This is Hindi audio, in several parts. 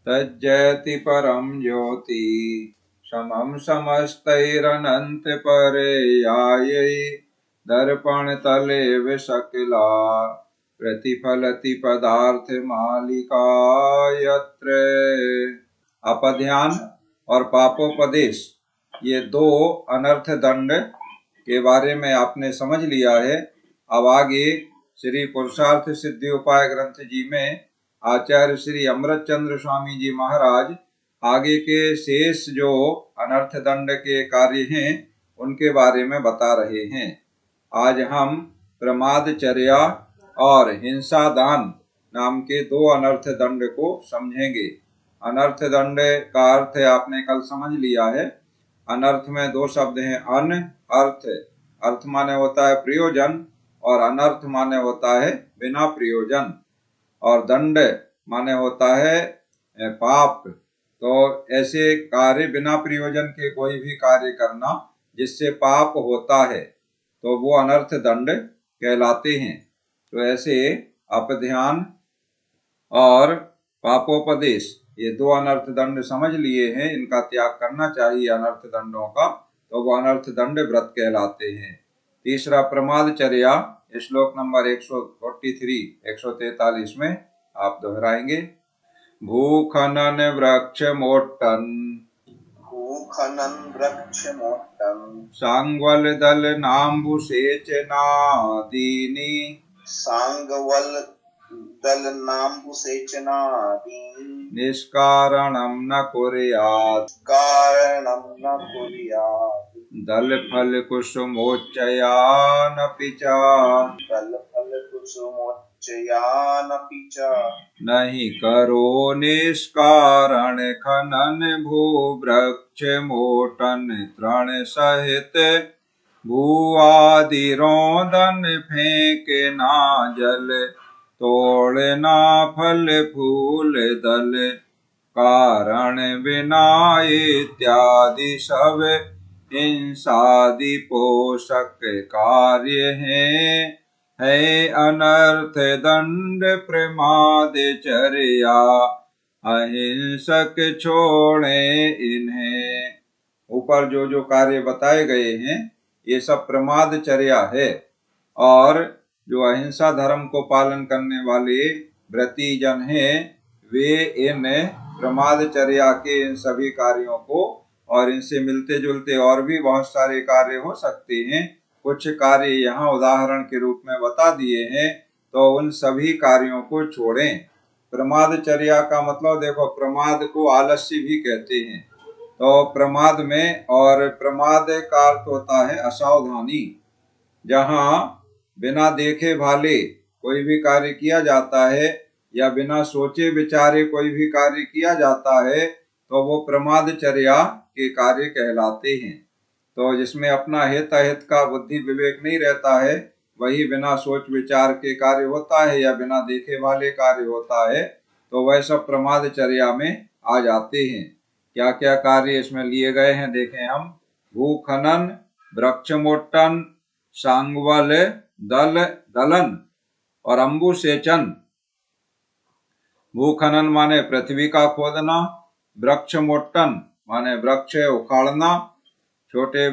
तज्जयति परम ज्योति समम समस्तैरनंत पर्यायै दर्पण तले विशकिला प्रतिफलति पदार्थ मालिका यत्र। अपध्यान और पापोपदेश ये दो अनर्थ दंड के बारे में आपने समझ लिया है। अब आगे श्री पुरुषार्थ सिद्धि उपाय ग्रंथ जी में आचार्य श्री अमृतचंद्र स्वामी जी महाराज आगे के शेष जो अनर्थ दंड के कार्य हैं उनके बारे में बता रहे हैं। आज हम प्रमादचर्या और हिंसा दान नाम के दो अनर्थ दंड को समझेंगे। अनर्थ दंड का अर्थ आपने कल समझ लिया है। अनर्थ में दो शब्द हैं, अन अर्थ। अर्थ माने होता है प्रयोजन और अनर्थ माने होता है बिना प्रयोजन, और दंड माने होता है पाप। तो ऐसे कार्य बिना प्रयोजन के कोई भी कार्य करना जिससे पाप होता है तो वो अनर्थ दंड कहलाते हैं। तो ऐसे अपध्यान और पापोपदेश ये दो अनर्थ दंड समझ लिए हैं, इनका त्याग करना चाहिए अनर्थ दंडों का, तो वो अनर्थ दंड व्रत कहलाते हैं। तीसरा प्रमादचर्या श्लोक नंबर 143 में आप दोहराएंगे। भूखनन वृक्ष मोट्टन सांगवल दल नाम्बु सेचनादीनि निष्कारणं न कुर्यात् दल फल कुसुमोच्चयानपि च नहीं करो निष्कारण खनन भूवृक्ष मोटन तृण सहित भूआदि रोदन फेंके ना जल तोड़ना फल फूल दल कारण बिना इत्यादि सब हिंसादि पोषक कार्य है अनर्थ दंड प्रमादचर्या अहिंसक छोड़े इन्हें। ऊपर जो जो कार्य बताए गए हैं ये सब प्रमादचर्या है, और जो अहिंसा धर्म को पालन करने वाले व्रती जन हैं वे इन प्रमादचर्या के इन सभी कार्यों को, और इनसे मिलते जुलते और भी बहुत सारे कार्य हो सकते हैं, कुछ कार्य यहाँ उदाहरण के रूप में बता दिए हैं, तो उन सभी कार्यों को छोड़ें। प्रमादचर्या का मतलब देखो, प्रमाद को आलस्य भी कहते हैं। तो प्रमाद में, और प्रमाद का अर्थ होता है असावधानी। जहाँ बिना देखे भाले कोई भी कार्य किया जाता है या बिना सोचे विचारे कोई भी कार्य किया जाता है तो वो प्रमादचर्या के कार्य कहलाते हैं। तो जिसमें अपना हित अहित का बुद्धि विवेक नहीं रहता है वही बिना सोच विचार के कार्य होता है या बिना देखे वाले कार्य होता है, तो वह सब प्रमादचर्या में आ जाते हैं। क्या क्या कार्य इसमें लिए गए हैं देखें हम। भूखनन, वृक्षमोट्टन, सांगवल दलन और अंबुसेचन। भूखनन माने पृथ्वी का खोदना, वृक्षमोट्टन माने वृक्ष उखाड़ना, छोटे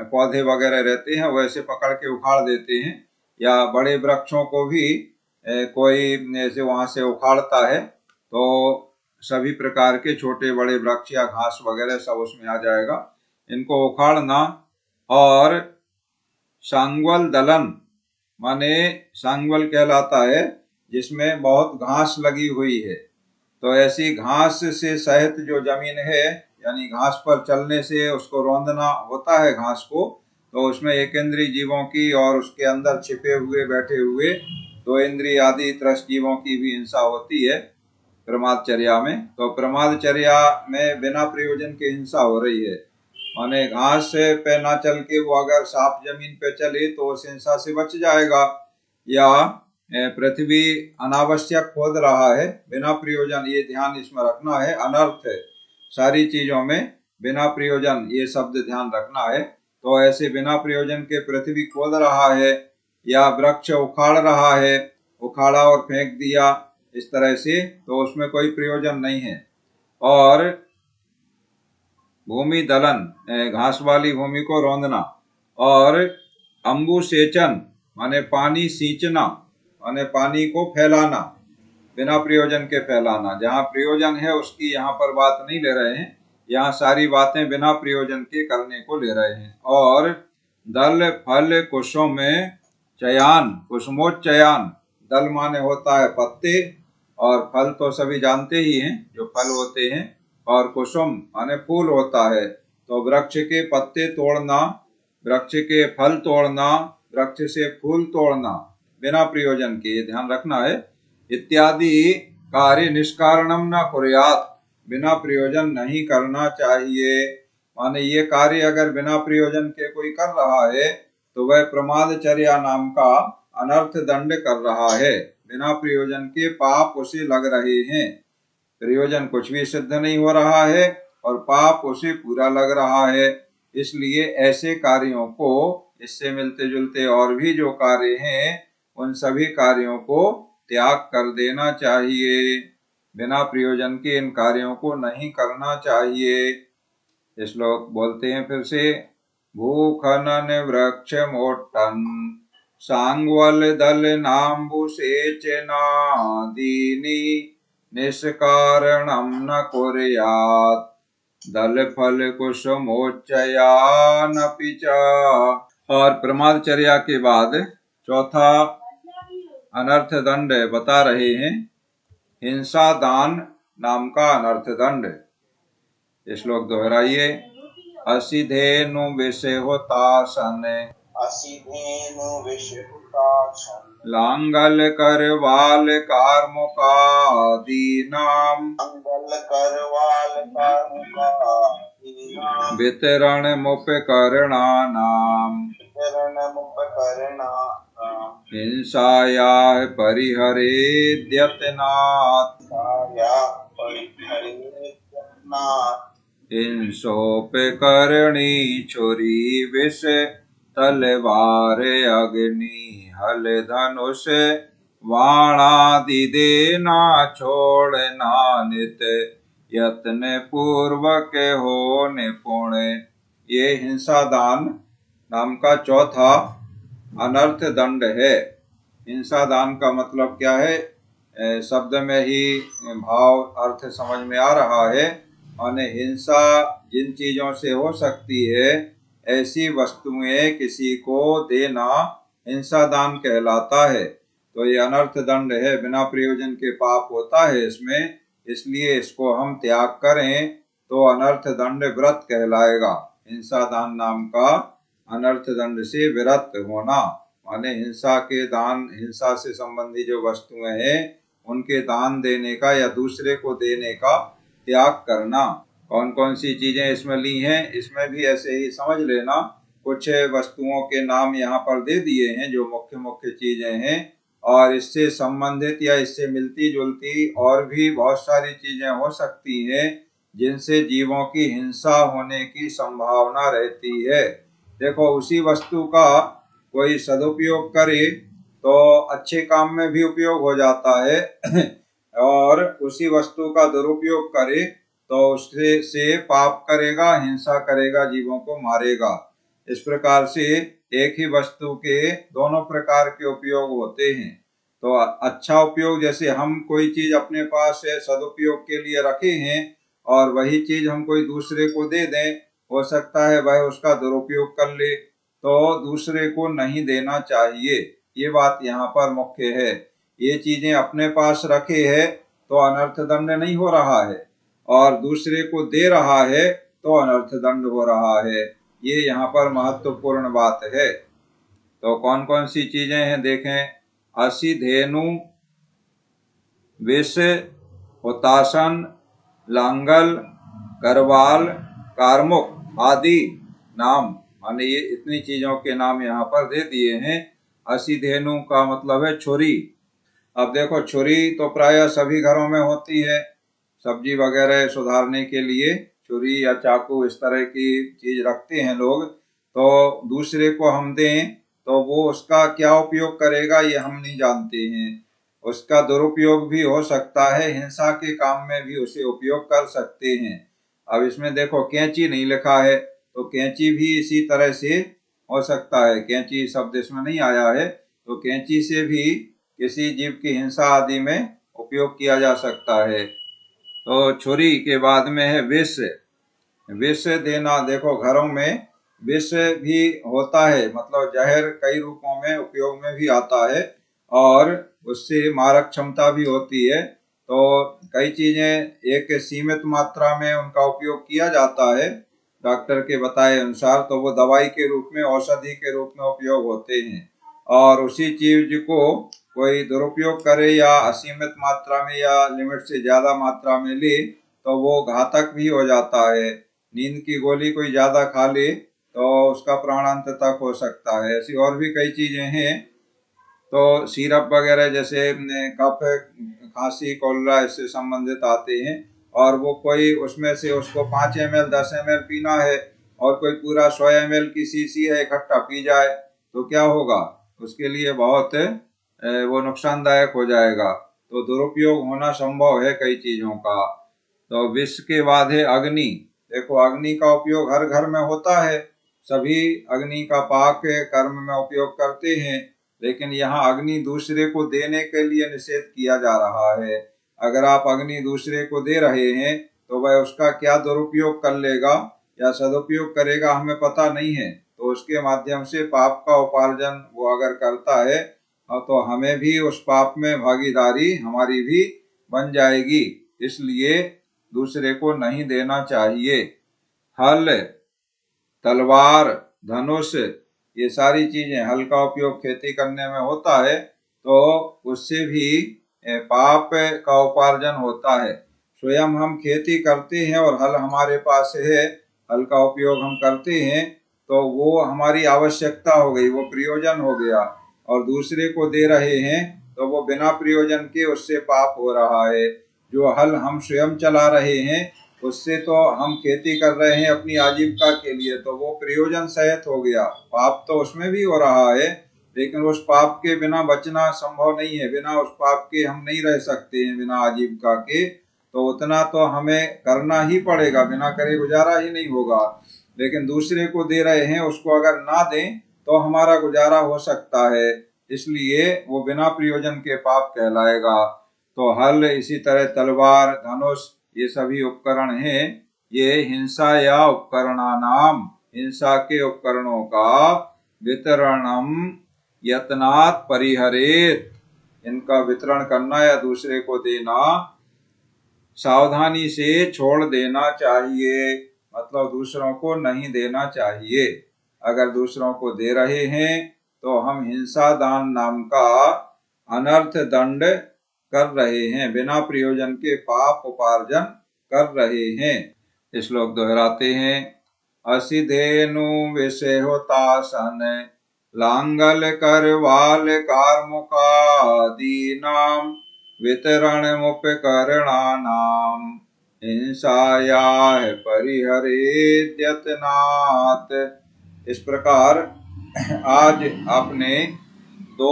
पौधे वगैरह रहते हैं वैसे पकड़ के उखाड़ देते हैं, या बड़े वृक्षों को भी कोई ऐसे वहां से उखाड़ता है तो सभी प्रकार के छोटे बड़े वृक्ष या घास वगैरह सब उसमें आ जाएगा, इनको उखाड़ना। और सांगवल दलन माने सांगवल कहलाता है जिसमें बहुत घास लगी हुई है, तो ऐसी घास से सहित जो जमीन है, यानी घास पर चलने से उसको रौंदना होता है घास को, तो उसमें एक इंद्रिय जीवों की और उसके अंदर छिपे हुए बैठे हुए दो इंद्रिय आदि त्रस्त जीवों की भी हिंसा होती है प्रमादचर्या में। तो प्रमादचर्या में बिना प्रयोजन के हिंसा हो रही है, माने घास पे ना चल के वो अगर साफ जमीन पे चले तो उस हिंसा से बच जाएगा, या पृथ्वी अनावश्यक खोद रहा है बिना प्रयोजन, ये ध्यान इसमें रखना है। अनर्थ है सारी चीजों में बिना प्रयोजन, ये शब्द ध्यान रखना है। तो ऐसे बिना प्रयोजन के पृथ्वी खोद रहा है या वृक्ष उखाड़ रहा है, उखाड़ा और फेंक दिया इस तरह से, तो उसमें कोई प्रयोजन नहीं है। और भूमि दलन, घास वाली भूमि को रौंदना, और अंबु सेचन माने पानी सींचना, माने पानी को फैलाना, बिना प्रयोजन के फैलाना। जहाँ प्रयोजन है उसकी यहाँ पर बात नहीं ले रहे हैं, यहाँ सारी बातें बिना प्रयोजन के करने को ले रहे हैं। और दल फल कुसुम चयान, कुसुमोच्चयान, दल माने होता है पत्ते, और फल तो सभी जानते ही हैं जो फल होते हैं, और कुसुम माने फूल होता है। तो वृक्ष के पत्ते तोड़ना, वृक्ष के फल तोड़ना, वृक्ष से फूल तोड़ना बिना प्रयोजन के, ध्यान रखना है। इत्यादि कार्य निष्कारणम न कुर्यात्, बिना प्रयोजन नहीं करना चाहिए। माने ये कार्य अगर बिना प्रयोजन के कोई कर रहा है तो वह प्रमादचर्या नाम का अनर्थ दंड कर रहा है। बिना प्रयोजन के पाप उसे लग रहे हैं, प्रयोजन कुछ भी सिद्ध नहीं हो रहा है और पाप उसे पूरा लग रहा है। इसलिए ऐसे कार्यों को, इससे मिलते जुलते और भी जो कार्य हैं उन सभी कार्यों को त्याग कर देना चाहिए। बिना प्रयोजन के इन कार्यों को नहीं करना चाहिए। श्लोक बोलते हैं फिर से। भूखनन वृक्ष मोट्टन सांगवल दल नाम्बु सेचनादीनि निष्कारणम न कुर्यात् दल फल कुसुमोच्चयानपि च। और प्रमादचर्या के बाद चौथा अनर्थ दंड बता रहे हैं, हिंसा दान नाम का अनर्थ दंड। श्लोक दोहराइए। असिधेनु विषहुतासन, असिधेनु विषहुतासन लांगल करवाल कार्मुकादीनाम, लांगल करवाल कार्मुकादीनाम वितरण मुपकरणानाम, हिंसायाः परिहरेद्यतनात्, हिंसोपकरणी छुरी विष तलवार अग्नि हल धनुष वाणादि देना छोड़ना नित यत्न पूर्वक हो निपुण। ये हिंसा दान नाम का चौथा अनर्थ दंड है। हिंसा दान का मतलब क्या है? शब्द में ही भाव अर्थ समझ में आ रहा है। और हिंसा जिन चीजों से हो सकती है ऐसी वस्तुएं किसी को देना हिंसा दान कहलाता है। तो ये अनर्थ दंड है, बिना प्रयोजन के पाप होता है इसमें, इसलिए इसको हम त्याग करें तो अनर्थ दंड व्रत कहलाएगा। हिंसा दान नाम का अनर्थ दंड से विरत होना माने हिंसा के दान, हिंसा से संबंधी जो वस्तुएं हैं उनके दान देने का या दूसरे को देने का त्याग करना। कौन कौन सी चीजें इसमें ली हैं, इसमें भी ऐसे ही समझ लेना। कुछ वस्तुओं के नाम यहाँ पर दे दिए हैं जो मुख्य मुख्य चीजें हैं, और इससे संबंधित या इससे मिलती जुलती और भी बहुत सारी चीजें हो सकती हैं जिनसे जीवों की हिंसा होने की संभावना रहती है। देखो, उसी वस्तु का कोई सदुपयोग करे तो अच्छे काम में भी उपयोग हो जाता है और उसी वस्तु का दुरुपयोग करे तो उससे से पाप करेगा, हिंसा करेगा, जीवों को मारेगा। इस प्रकार से एक ही वस्तु के दोनों प्रकार के उपयोग होते हैं। तो अच्छा उपयोग, जैसे हम कोई चीज अपने पास सदुपयोग के लिए रखे हैं और वही चीज हम कोई दूसरे को दे दें, हो सकता है वह उसका दुरुपयोग कर ले, तो दूसरे को नहीं देना चाहिए। ये बात यहाँ पर मुख्य है। ये चीजें अपने पास रखे है तो अनर्थ दंड नहीं हो रहा है, और दूसरे को दे रहा है तो अनर्थ दंड हो रहा है। ये यहाँ पर महत्वपूर्ण बात है। तो कौन कौन सी चीजें हैं देखें। असिधेनु विष हुतासन लांगल करवाल कारमुक आदि नाम, माने ये इतनी चीजों के नाम यहाँ पर दे दिए हैं। असिधेनु का मतलब है छुरी। अब देखो, छुरी तो प्रायः सभी घरों में होती है, सब्जी वगैरह सुधारने के लिए छुरी या चाकू इस तरह की चीज रखते हैं लोग। तो दूसरे को हम दें तो वो उसका क्या उपयोग करेगा ये हम नहीं जानते हैं, उसका दुरुपयोग भी हो सकता है, हिंसा के काम में भी उसे उपयोग कर सकते हैं। अब इसमें देखो कैंची नहीं लिखा है, तो कैंची भी इसी तरह से हो सकता है। कैंची शब्द इसमें नहीं आया है, तो कैंची से भी किसी जीव की हिंसा आदि में उपयोग किया जा सकता है। तो छुरी के बाद में है विष। विष देना, देखो घरों में विष भी होता है, मतलब जहर कई रूपों में उपयोग में भी आता है और उससे मारक क्षमता भी होती है। तो कई चीजें एक सीमित मात्रा में उनका उपयोग किया जाता है डॉक्टर के बताए अनुसार, तो वो दवाई के रूप में, औषधि के रूप में उपयोग होते हैं। और उसी चीज को कोई दुरुपयोग करे या असीमित मात्रा में या लिमिट से ज्यादा मात्रा में ले तो वो घातक भी हो जाता है। नींद की गोली कोई ज्यादा खा ले तो उसका प्राणांत तक हो सकता है। ऐसी और भी कई चीजें हैं। तो सिरप वगैरह जैसे कफ, खांसी, कोलरा इससे संबंधित आते हैं, और वो कोई उसमें से उसको 5 ml 10 ml पीना है और कोई पूरा 100 ml की शीशी है इकट्ठा पी जाए तो क्या होगा, उसके लिए बहुत वो नुकसानदायक हो जाएगा। तो दुरुपयोग होना संभव है कई चीजों का। तो विष के बाद है अग्नि। देखो अग्नि का उपयोग हर घर में होता है, सभी अग्नि का पाक कर्म में उपयोग करते हैं, लेकिन यहाँ अग्नि दूसरे को देने के लिए निषेध किया जा रहा है। अगर आप अग्नि दूसरे को दे रहे हैं तो वह उसका क्या दुरुपयोग कर लेगा या सदुपयोग करेगा हमें पता नहीं है, तो उसके माध्यम से पाप का उपार्जन वो अगर करता है तो हमें भी उस पाप में भागीदारी हमारी भी बन जाएगी, इसलिए दूसरे को नहीं देना चाहिए। हल, तलवार, धनुष, ये सारी चीजें, हल का उपयोग खेती करने में होता है तो उससे भी पाप का उपार्जन होता है। स्वयं हम खेती करते हैं और हल हमारे पास है, हल का उपयोग हम करते हैं तो वो हमारी आवश्यकता हो गई, वो प्रयोजन हो गया, और दूसरे को दे रहे हैं तो वो बिना प्रयोजन के उससे पाप हो रहा है। जो हल हम स्वयं चला रहे हैं उससे तो हम खेती कर रहे हैं अपनी आजीविका के लिए, तो वो प्रयोजन सहित हो गया, पाप तो उसमें भी हो रहा है, लेकिन उस पाप के बिना बचना संभव नहीं है। बिना उस पाप के हम नहीं रह सकते हैं, बिना आजीविका के, तो उतना तो हमें करना ही पड़ेगा, बिना करे गुजारा ही नहीं होगा। लेकिन दूसरे को दे रहे हैं, उसको अगर ना दें तो हमारा गुजारा हो सकता है, इसलिए वो बिना प्रयोजन के पाप कहलाएगा। तो हल, इसी तरह तलवार, धनुष, ये सभी उपकरण हैं। ये हिंसा या उपकरणानाम, हिंसा के उपकरणों का वितरणम यत्नात् परिहरेत, इनका वितरण करना या दूसरे को देना सावधानी से छोड़ देना चाहिए, मतलब दूसरों को नहीं देना चाहिए। अगर दूसरों को दे रहे हैं तो हम हिंसा दान नाम का अनर्थ दंड कर रहे हैं, बिना प्रयोजन के पाप उपार्जन कर रहे हैं। श्लोक दोहराते हैं। असिधेनु विषय होता सन लांगल करवाल कार्मुकादि नाम वितरण उपकरणानाम हिंसाया परिहरेद्यतनात्। इस प्रकार आज आपने 2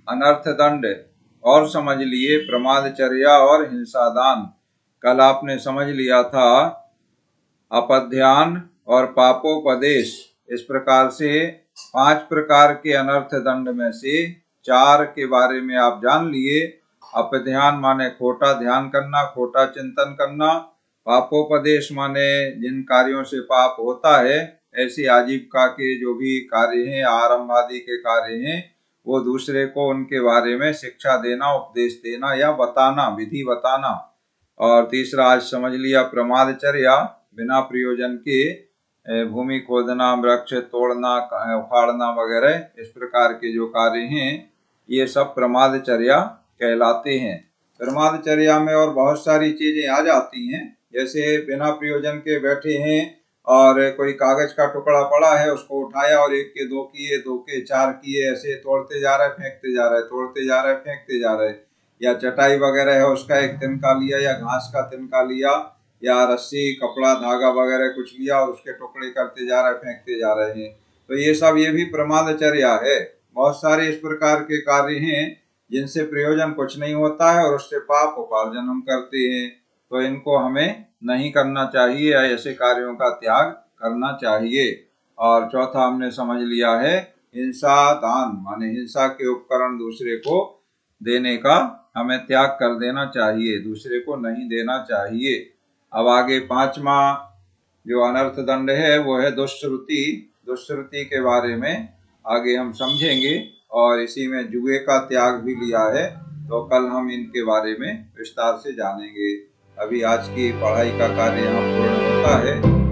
अनर्थ दंड और समझ लिए, प्रमादचर्या और हिंसादान। कल आपने समझ लिया था अपध्यान और पापोपदेश। इस प्रकार से 5 प्रकार के अनर्थ दंड में से 4 के बारे में आप जान लिए। अपध्यान माने खोटा ध्यान करना, खोटा चिंतन करना। पापोपदेश माने जिन कार्यों से पाप होता है, ऐसी आजीविका के जो भी कार्य हैं, आरंभ आदि के कार्य हैं, वो दूसरे को उनके बारे में शिक्षा देना, उपदेश देना या बताना, विधि बताना। और तीसरा आज समझ लिया प्रमादचर्या, बिना प्रयोजन के भूमि खोदना, वृक्ष तोड़ना, उखाड़ना वगैरह, इस प्रकार के जो कार्य हैं ये सब प्रमादचर्या कहलाते हैं। प्रमादचर्या में और बहुत सारी चीजें आ जाती हैं, जैसे बिना प्रयोजन के बैठे हैं और कोई कागज का टुकड़ा पड़ा है, उसको उठाया और 1 के 2 किए, 2 के 4 किए, ऐसे तोड़ते जा रहे, फेंकते जा रहे, तोड़ते जा रहे, फेंकते जा रहे। या चटाई वगैरह है, उसका एक तिनका लिया या घास का तिनका लिया या रस्सी, कपड़ा, धागा वगैरह कुछ लिया और उसके टुकड़े करते जा रहे, फेंकते जा रहे हैं। तो ये सब, ये भी प्रमादचर्या है। बहुत सारे इस प्रकार के कार्य हैं जिनसे प्रयोजन कुछ नहीं होता है और उससे पाप उपार्जन हम करते हैं, तो इनको हमें नहीं करना चाहिए, ऐसे कार्यों का त्याग करना चाहिए। और चौथा हमने समझ लिया है हिंसा दान, माने हिंसा के उपकरण दूसरे को देने का हमें त्याग कर देना चाहिए, दूसरे को नहीं देना चाहिए। अब आगे पांचवा जो अनर्थ दंड है वो है दुष्श्रुति। दुष्श्रुति के बारे में आगे हम समझेंगे और इसी में जुए का त्याग भी लिया है, तो कल हम इनके बारे में विस्तार से जानेंगे। अभी आज की पढ़ाई का कार्य यहाँ पूर्ण होता है।